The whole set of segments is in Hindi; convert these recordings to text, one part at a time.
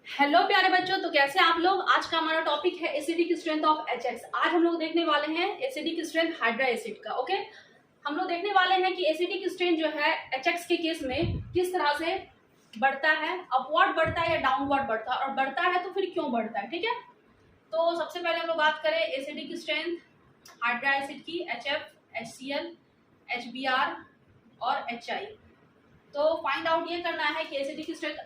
हेलो प्यारे बच्चों, तो कैसे आप लोग। आज का हमारा टॉपिक है एसिडिक स्ट्रेंथ ऑफ HX। आज हम लोग देखने वाले हैं एसिडिक स्ट्रेंथ हाइड्रा एसिड का। ओके, हम लोग देखने वाले हैं कि एसिडिक स्ट्रेंथ जो है HX के केस में किस तरह से बढ़ता है, अपवर्ड बढ़ता है या डाउनवर्ड बढ़ता है, और बढ़ता है तो फिर क्यों बढ़ता है। ठीक है, तो सबसे पहले हम लोग बात करें एसिडिक स्ट्रेंथ हाइड्रा एसिड की, HF, HCl, HBr और HI। तो फाइंड आउट ये करना है कि एसिडिक स्ट्रेंथ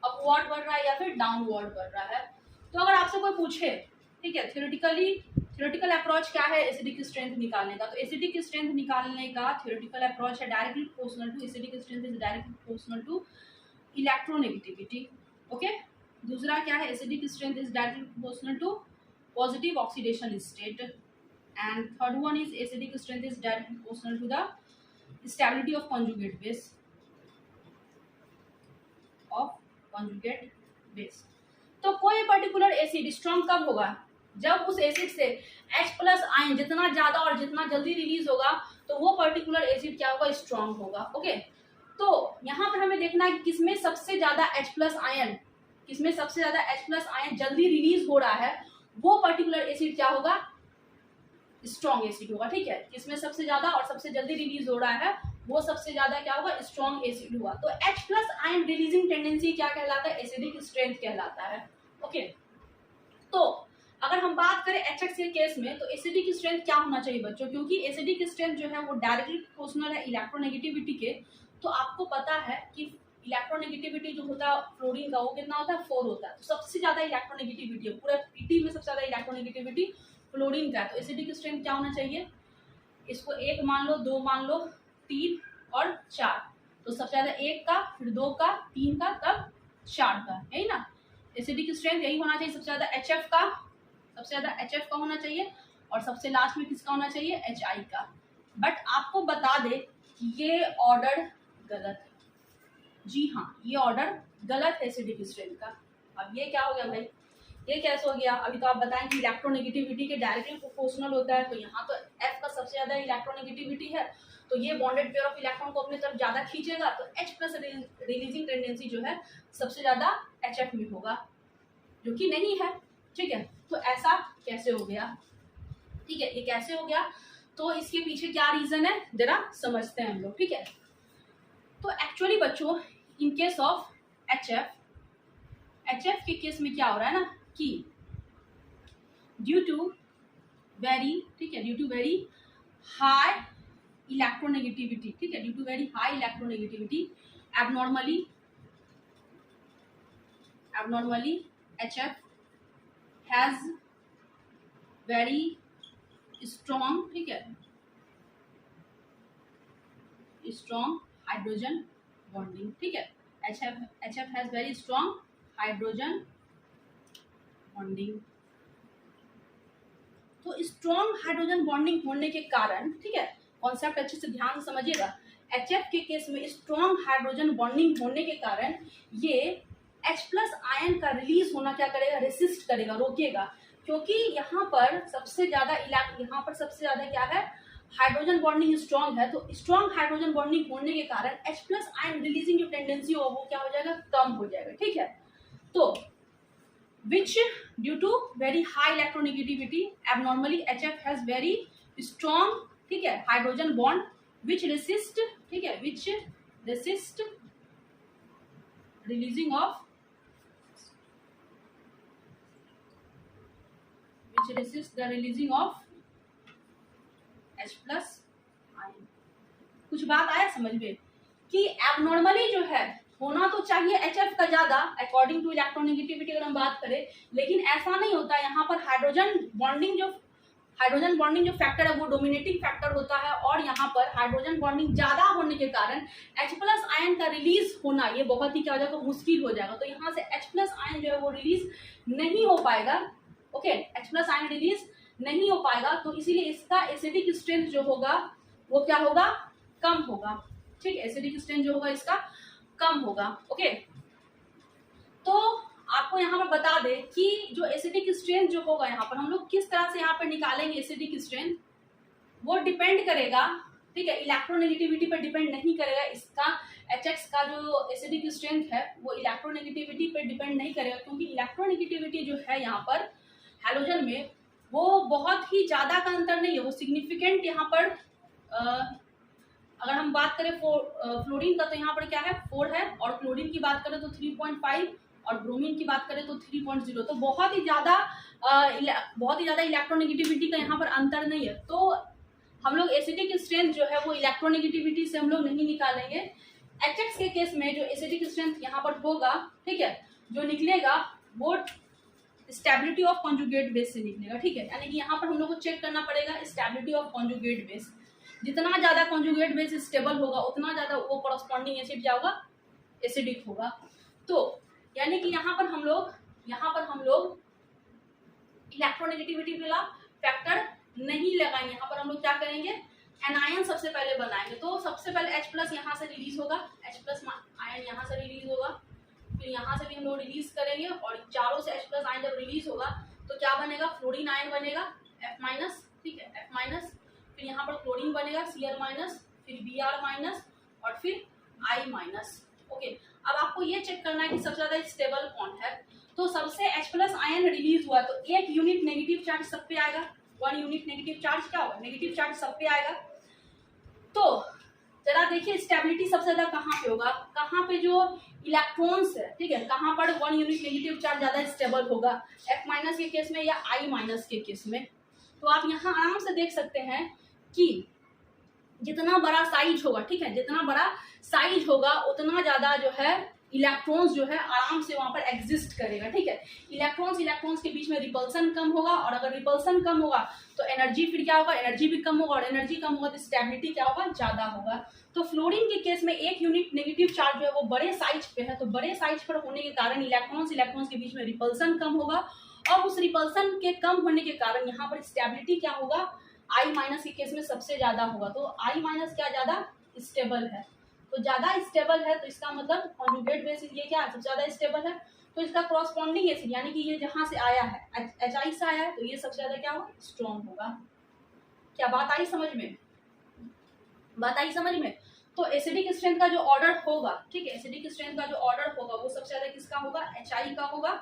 अपवर्ड बढ़ रहा है या फिर डाउनवर्ड बढ़ रहा है। तो अगर आपसे कोई पूछे, ठीक है, थ्योरेटिकल अप्रोच क्या है एसिडिक स्ट्रेंथ निकालने का, तो एसिडिक स्ट्रेंथ निकालने का थ्योरेटिकल अप्रोच है directly proportional to, acidic strength is directly proportional to electronegativity. Okay, दूसरा क्या है, acidic strength is directly proportional to positive oxidation state, and third one is acidic strength is directly proportional to the stability of conjugate base. तो कोई पर्टिकुलर एसिड स्ट्रॉन्ग कब होगा, जब उस एसिड से H प्लस आयन जितना ज्यादा और जितना जल्दी रिलीज होगा तो वो पर्टिकुलर एसिड क्या होगा, स्ट्रॉन्ग होगा। ओके, तो यहाँ पर हमें देखना है कि किसमें सबसे ज्यादा H प्लस आयन जल्दी रिलीज हो रहा है, वो पर्टिकुलर एसिड क्या होगा, स्ट्रॉन्ग एसिड होगा। ठीक है, किसमें सबसे ज्यादा और सबसे जल्दी रिलीज हो रहा है वो सबसे ज्यादा क्या होगा, स्ट्रॉन्ग एसिड हुआ। तो H plus ion releasing tendency क्या कहलाता है, एसिडिक स्ट्रेंथ कहलाता है। ओके, तो अगर हम बात करें HX के केस में, तो एसिडिक स्ट्रेंथ क्या होना चाहिए बच्चों, क्योंकि एसिडिक स्ट्रेंथ जो है वो डायरेक्टली प्रोपोर्शनल है इलेक्ट्रोनेगेटिविटी के। तो आपको पता है कि इलेक्ट्रोनेगेटिविटी जो होता है फ्लोरीन का, वो कितना होता है, 4 होता है। तो सबसे ज्यादा इलेक्ट्रोनेगेटिविटी है पूरे पीटी में, सबसे ज्यादा इलेक्ट्रोनेगेटिविटी फ्लोरीन का है। तो एसिडिक स्ट्रेंथ क्या होना चाहिए, इसको 1 मान लो, 2 मान लो, 3 और 4। तो सबसे ज्यादा 1 का, फिर 2 का, 3 का, तब 4 का, यही ना। एसिडिक स्ट्रेंथ यही होना चाहिए, सबसे ज्यादा HF का होना चाहिए, और सबसे लास्ट में किसका होना चाहिए, HI का। बट आपको बता दे कि ये ऑर्डर गलत है। जी हाँ, ये ऑर्डर गलत है एसिडिक स्ट्रेंथ का। अब ये क्या हो गया भाई, ये कैसे हो गया। अभी तो आप बताएं कि इलेक्ट्रोनेगेटिविटी के डायरेक्टली प्रोपोर्शनल होता है, तो यहाँ तो F का सबसे ज्यादा इलेक्ट्रोनेगेटिविटी है, तो ये बॉन्डेड पेयर ऑफ इलेक्ट्रॉन को अपनी तरफ ज्यादा खींचेगा, तो H प्लस रिलीजिंग टेंडेंसी जो है सबसे ज्यादा HF में होगा, जो कि नहीं है। ठीक है, तो ऐसा कैसे हो गया, ठीक है, ये कैसे हो गया, तो इसके पीछे क्या रीजन है जरा समझते हैं हम लोग। ठीक है, तो एक्चुअली बच्चों इन केस ऑफ HF के केस में क्या हो रहा है ना, कि due to very high electronegativity, ठीक है, due to very high electronegativity abnormally HF has very strong, ठीक है, strong hydrogen bonding। ठीक है, HF has very strong hydrogen bonding। तो स्ट्रॉन्ग हाइड्रोजन बॉन्डिंग होने के कारण, ठीक है, कॉन्सेप्ट अच्छे से ध्यान से समझिएगा, HF के केस में स्ट्रॉन्ग हाइड्रोजन बॉन्डिंग होने के कारण ये H प्लस आयन का रिलीज होना क्या करेगा, रेसिस्ट करेगा, रोकेगा। क्योंकि यहाँ पर सबसे ज्यादा क्या है, हाइड्रोजन बॉन्डिंग स्ट्रॉन्ग है। तो स्ट्रॉन्ग हाइड्रोजन बॉन्डिंग होने के कारण H प्लस आयन रिलीजिंग जो टेंडेंसी होगा वो क्या हो जाएगा, कम हो जाएगा। ठीक है, तो which due to very high electronegativity abnormally HF has very strong, ठीक है, हाइड्रोजन बॉन्ड which resist, ठीक है, which resist releasing of the releasing of H plus ion। कुछ बात आया समझ में कि एबनॉर्मली जो है होना तो चाहिए HF का ज्यादा अकॉर्डिंग टू इलेक्ट्रोनेगेटिविटी अगर हम बात करें, लेकिन ऐसा नहीं होता। यहाँ पर हाइड्रोजन बॉन्डिंग जो फैक्टर है वो डोमिनेटिंग फैक्टर होता है, और यहाँ पर हाइड्रोजन बॉन्डिंग ज्यादा होने के कारण H प्लस आयन का रिलीज होना ये बहुत ही क्या हो जाएगा, मुश्किल हो जाएगा। तो यहाँ से H प्लस आयन जो है वो रिलीज नहीं हो पाएगा। Okay, H plus ion release नहीं हो पाएगा, तो इसीलिए इसका एसिडिक स्ट्रेंथ जो होगा वो क्या होगा, कम होगा। ठीक है, एसिडिक स्ट्रेंथ जो होगा इसका कम होगा। ओके, तो आपको यहाँ पर बता दे कि जो एसिडिक स्ट्रेंथ जो होगा यहाँ पर हम लोग किस तरह से यहाँ पर निकालेंगे एसिडिक स्ट्रेंथ, वो डिपेंड करेगा, ठीक है, इलेक्ट्रोनेगेटिविटी पर डिपेंड नहीं करेगा। इसका HX का जो एसिडिक स्ट्रेंथ है वो इलेक्ट्रोनेगेटिविटी पे डिपेंड नहीं करेगा, क्योंकि इलेक्ट्रोनेगेटिविटी जो है यहाँ पर हैलोजन में वो बहुत ही ज़्यादा का अंतर नहीं है, वो सिग्निफिकेंट यहाँ पर अगर हम बात करें फ्लोरीन का तो यहाँ पर क्या है 4 है, और क्लोरीन की बात करें तो 3.5 और ब्रोमीन की बात करें तो 3.0, तो बहुत ही ज़्यादा इलेक्ट्रोनेगेटिविटी का यहाँ पर अंतर नहीं है। तो हम लोग एसिडिक स्ट्रेंथ जो है वो इलेक्ट्रोनेगेटिविटी से हम लोग नहीं निकालेंगे। HX के केस में जो एसिडिक स्ट्रेंथ यहाँ पर होगा, ठीक है, जो निकलेगा वो स्टेबिलिटी ऑफ कॉन्जुगेट बेस से निकलेगा, ठीक है। यानी कि यहाँ पर हम लोग को चेक करना पड़ेगा स्टेबिलिटी ऑफ कॉन्जुगेट बेस। जितना ज़्यादा कॉन्जुगेट बेस स्टेबल होगा उतना ज़्यादा वो कॉरस्पॉन्डिंग एसिड क्या होगा, एसिडिक होगा। तो यानी कि यहाँ पर हम लोग इलेक्ट्रोनेगेटिविटी वाला फैक्टर नहीं लगाएंगे। यहाँ पर हम लोग क्या करेंगे, एनायन सबसे पहले बनाएंगे। तो सबसे पहले H+ यहाँ से रिलीज होगा, H+ आयन यहाँ से रिलीज होगा, फिर यहाँ से भी हम लोग रिलीज करेंगे, और चारों से H+ आयन जब रिलीज होगा तो क्या बनेगा, फ्लोरीन आयन बनेगा F-, ठीक है, F-, फिर यहाँ पर क्लोरीन बनेगा Cl-, फिर Br-, और फिर I-। ओके, अब आपको ये चेक करना है कि सबसे ज्यादा स्टेबल कौन है। तो सबसे H+ आयन रिलीज हुआ तो 1 यूनिट नेगेटिव चार्ज सब पे आएगा, 1 यूनिट नेगेटिव चार्ज क्या होगा, नेगेटिव चार्ज सब पे आएगा। तो जरा देखिए स्टेबिलिटी सबसे ज्यादा कहाँ पे होगा, कहाँ पे जो इलेक्ट्रॉन्स है, ठीक है, कहाँ पर 1 यूनिट नेगेटिव चार्ज ज्यादा स्टेबल होगा, F- के केस में या I- के केस में। तो आप यहाँ आराम से देख सकते हैं कि जितना बड़ा साइज होगा, ठीक है, जितना बड़ा साइज होगा उतना ज्यादा जो है इलेक्ट्रॉन्स जो है आराम से वहां पर एग्जिस्ट करेगा, ठीक है। इलेक्ट्रॉन्स के बीच में रिपल्सन कम होगा, और अगर रिपल्सन कम होगा तो एनर्जी फिर क्या होगा, एनर्जी भी कम होगा, और एनर्जी कम होगा तो स्टेबिलिटी क्या होगा, ज्यादा होगा। तो फ्लोरीन के केस में 1 यूनिट नेगेटिव चार्ज जो है वो बड़े साइज पे है, तो बड़े साइज पर होने के कारण इलेक्ट्रॉन्स के बीच में रिपल्सन कम होगा, और उस रिपल्सन के कम होने के कारण यहाँ पर स्टेबिलिटी क्या होगा, I- के केस में सबसे ज्यादा होगा। तो I- क्या ज्यादा स्टेबल है, तो ज्यादा स्टेबल है, तो इसका मतलब कॉन्जुगेट बेस ये क्या है, सबसे ज्यादा स्टेबल है। तो इसका कॉरस्पॉन्डिंग एसिड यानी कि ये जहां से आया है HI से आया है, तो ये सबसे ज्यादा क्या होगा, स्ट्रॉन्ग होगा। क्या बात आई समझ में, बात आई समझ में। तो एसिडिक स्ट्रेंथ का जो ऑर्डर होगा, ठीक है, एसिडिक स्ट्रेंथ का जो ऑर्डर होगा वो सबसे ज्यादा किसका होगा, HI का होगा,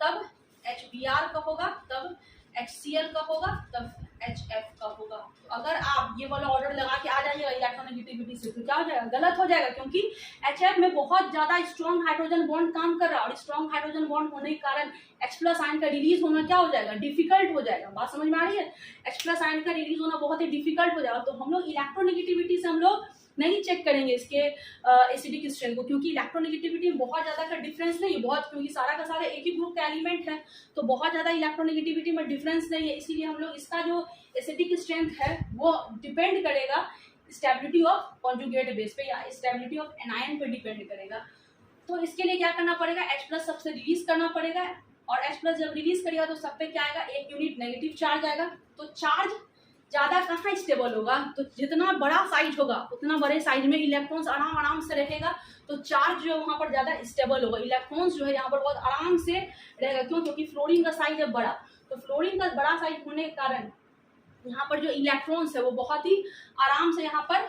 तब HBr का होगा, तब HCl का होगा, तब HF का होगा। तो अगर आप ये वाला ऑर्डर लगा के आ जाइएगा इलेक्ट्रोनेगेटिविटी से तो क्या हो जाएगा, गलत हो जाएगा, क्योंकि HF में बहुत ज्यादा स्ट्रॉन्ग हाइड्रोजन बॉन्ड काम कर रहा है, और स्ट्रॉन्ग हाइड्रोजन बॉन्ड होने के कारण H+ आयन का रिलीज होना क्या हो जाएगा, डिफिकल्ट हो जाएगा। बात समझ में आ रही है, H+ आयन का रिलीज होना बहुत ही डिफिकल्ट हो जाएगा। तो हम लोग इलेक्ट्रोनेगेटिविटी से हम लोग नहीं चेक करेंगे इसके एसिडिक स्ट्रेंथ को, क्योंकि इलेक्ट्रोनेगेटिविटी में बहुत ज्यादा का डिफरेंस नहीं है, बहुत, क्योंकि सारा का सारा एक ही ग्रुप का एलिमेंट है, तो बहुत ज्यादा इलेक्ट्रोनेगेटिविटी में डिफरेंस नहीं है। इसीलिए हम लोग इसका जो एसिडिक स्ट्रेंथ है वो डिपेंड करेगा स्टेबिलिटी ऑफ कॉन्जुगेट बेस पे या स्टेबिलिटी ऑफ एनायन पे डिपेंड करेगा। तो इसके लिए क्या करना पड़ेगा, H+ सबसे रिलीज करना पड़ेगा, और H+ जब रिलीज करेगा तो सब पे क्या आएगा, 1 यूनिट नेगेटिव चार्ज आएगा। तो चार्ज ज्यादा कहाँ स्टेबल होगा, तो जितना बड़ा साइज होगा उतना बड़े साइज में इलेक्ट्रॉन्स आराम से रहेगा, तो चार्ज जो है वहां पर ज्यादा स्टेबल होगा, इलेक्ट्रॉन्स जो है यहाँ पर बहुत आराम से रहेगा। क्यों, क्योंकि फ्लोरीन का साइज है बड़ा, तो फ्लोरीन का बड़ा साइज होने के कारण यहाँ पर जो इलेक्ट्रॉन्स है वो बहुत ही आराम से यहाँ पर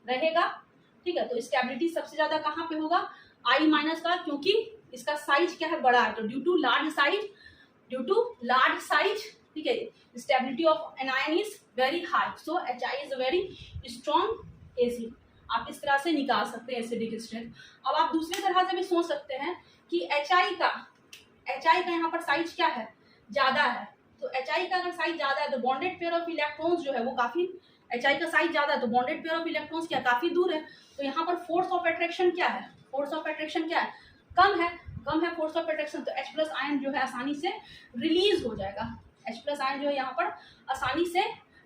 रहेगा, ठीक है। तो स्टेबिलिटी सबसे ज्यादा कहाँ पे होगा, I- का, क्योंकि इसका साइज क्या है, बड़ा है, तो ड्यू टू लार्ज साइज, ठीक है, stability of anion is very high, so HI is a very strong acid. आप इस तरह से निकाल सकते हैं एसिडिक स्ट्रेंथ। अब आप दूसरी तरह से भी सोच सकते हैं कि HI का यहाँ पर साइज क्या है, ज्यादा है, तो HI का अगर साइज ज्यादा है तो बॉन्डेड पेयर ऑफ इलेक्ट्रॉन्स जो है वो काफी, HI का साइज ज्यादा है तो बॉन्डेड पेयर ऑफ इलेक्ट्रॉन्स क्या काफी दूर है, तो यहाँ पर फोर्स ऑफ अट्रैक्शन क्या है, कम है फोर्स ऑफ अट्रैक्शन, तो H+ आयन जो है आसानी से रिलीज हो जाएगा, H+ आयन जो है यहाँ पर आसानी से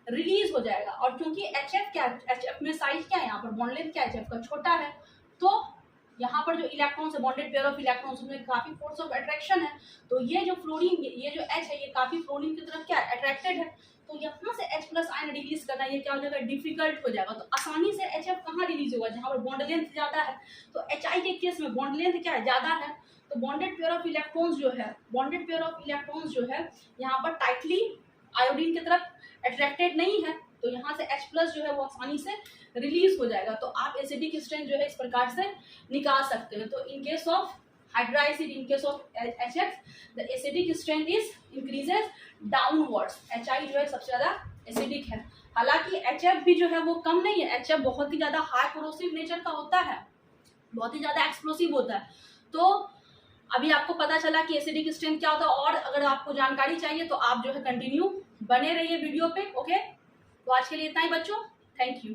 रिलीज हो जाएगा। और क्योंकि HF में साइज क्या है, यहाँ पर बॉन्ड लेंथ क्या है, HF का छोटा है, तो यहाँ पर जो इलेक्ट्रॉन्स है बॉन्डेड पेयर ऑफ इलेक्ट्रॉन्स उसमें काफी फोर्स ऑफ अट्रैक्शन है, तो ये जो फ्लोरीन, ये जो H है ये काफी फ्लोरीन की तरफ क्या है, अट्रैक्टेड है, तो यहाँ से H+ आयन रिलीज करना ये क्या हो जाएगा, डिफिकल्ट हो जाएगा। तो आसानी से HF कहाँ रिलीज होगा, जहाँ पर बॉन्ड लेंथ ज्यादा है, तो HI के केस में बॉन्ड लेंथ क्या है, ज्यादा है, तो बॉन्डेड पेयर ऑफ इलेक्ट्रॉन्स जो है यहाँ पर टाइटली आयोडीन की तरफ अट्रैक्टेड नहीं है, तो यहाँ से H+ जो है वो आसानी से रिलीज हो जाएगा। तो आप एसिडिक स्ट्रेंथ जो है इस प्रकार से निकाल सकते हैं। तो इन case of hydra acid, in case of HX, the acidic strength is increases downwards. HI जो है सबसे ज्यादा एसिडिक है, हालांकि HF भी जो है वो कम नहीं है। HF बहुत ही ज्यादा हाई कोरोसिव नेचर का होता है, बहुत ही ज्यादा एक्सप्लोसिव होता है। तो अभी आपको पता चला कि एसिडिक स्ट्रेंथ क्या होता है, और अगर आपको जानकारी चाहिए तो आप जो है कंटिन्यू बने रहिए वीडियो पे। ओके, तो आज के लिए इतना ही बच्चों, थैंक यू।